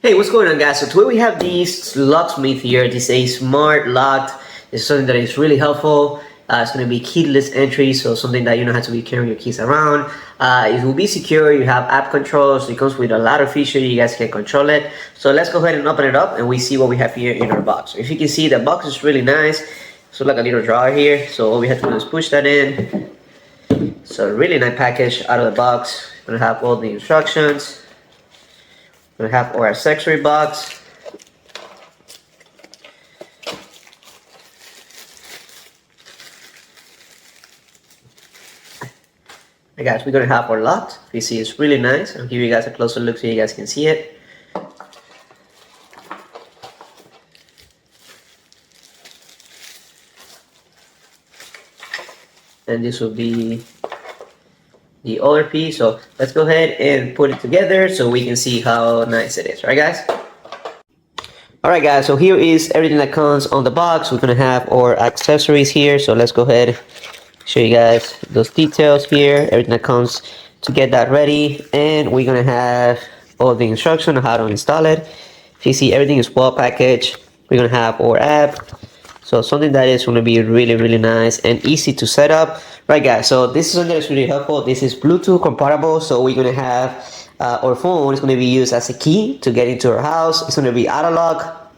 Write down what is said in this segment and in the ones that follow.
Hey, what's going on, guys? So today we have these locksmith here. This is a smart lock. This is something that is really helpful. It's going to be keyless entry, so something that you don't have to be carrying your keys around. It will be secure. You have app control, so it comes with a lot of features. You guys can control it. So let's go ahead and open it up and we see what we have here in our box. If you can see, the box is really nice. So like a little drawer here. So all we have to do is push that in. So really nice package out of the box. We're gonna have all the instructions. We have our accessory box. Hey guys, we're gonna have our lock. You see, it's really nice. I'll give you guys a closer look so you guys can see it. And this will be the other piece. So let's go ahead and put it together so we can see how nice it is, right guys? Alright guys, so here is everything that comes on the box. We're gonna have our accessories here, so let's go ahead and show you guys those details here, everything that comes to get that ready. And we're gonna have all the instructions on how to install it. If you see, everything is well packaged. We're gonna have our app. So something that is going to be really nice and easy to set up. Right guys, so this is something that's really helpful. This is Bluetooth compatible, so we're going to have our phone is going to be used as a key to get into our house. It's going to be App&Lock.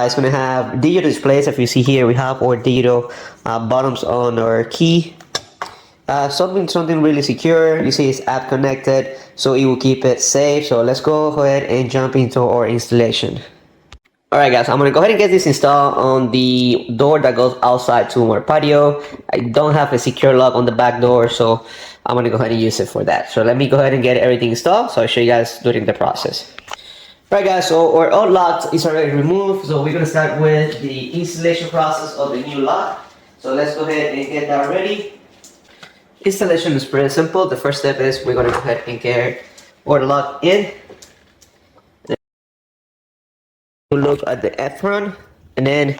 It's going to have digital displays. If you see here, we have our digital buttons on our key. Something really secure. You see, it's app connected, so it will keep it safe. So let's go ahead and jump into our installation. Alright guys, I'm going to go ahead and get this installed on the door that goes outside to our patio. I don't have a secure lock on the back door, so I'm going to go ahead and use it for that. So let me go ahead and get everything installed, so I'll show you guys during the process. Alright guys, so our old lock is already removed, so we're going to start with the installation process of the new lock. So let's go ahead and get that ready. Installation is pretty simple. The first step is we're going to go ahead and get our lock in. Look at the front, and then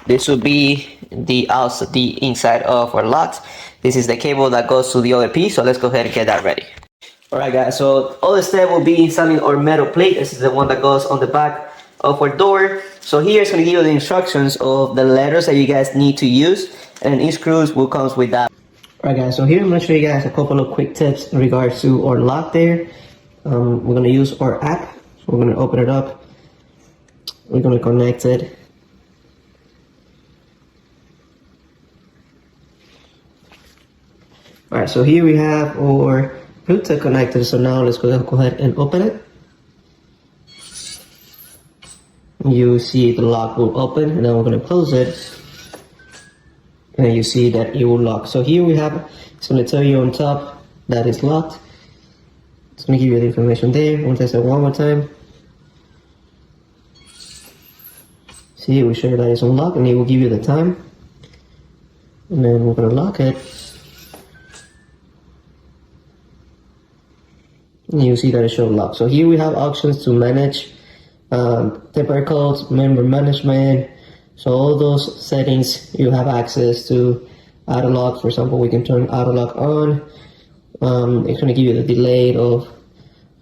this will be the outside, the inside of our locks. This is the cable that goes to the other piece, so let's go ahead and get that ready. Alright guys, so other step will be installing our metal plate. This is the one that goes on the back of our door. So here it's going to give you the instructions of the letters that you guys need to use, and each screws will come with that. Alright guys, so here I'm going to show you guys a couple of quick tips in regards to our lock there. We're going to use our app, so we're going to open it up. We're going to connect it. Alright, so here we have our Bluetooth connected. So now let's go ahead and open it. You see the lock will open, and then we're going to close it. And you see that it will lock. So here we have, it's going to tell you on top that it's locked. It's going to give you the information there. Once I say one more time. See, we show that it's unlocked, and it will give you the time. And then we're going to lock it. And you see that it shows locked. So here we have options to manage temporary codes, member management. So all those settings you have access to. App&Lock, for example, we can turn App&Lock on. It's going to give you the delay of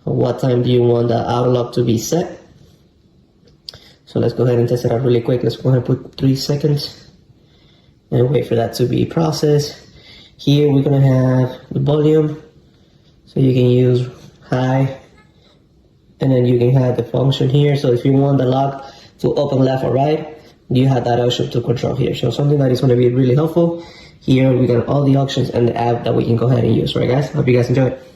what time do you want the App&Lock to be set. So let's go ahead and test it out really quick. Let's go ahead and put 3 seconds and wait for that to be processed. Here we're going to have the volume, so you can use high, and then you can have the function here. So if you want the lock to open left or right, you have that option to control here. So something that is going to be really helpful. Here we got all the options and the app that we can go ahead and use. Right guys, hope you guys enjoy it.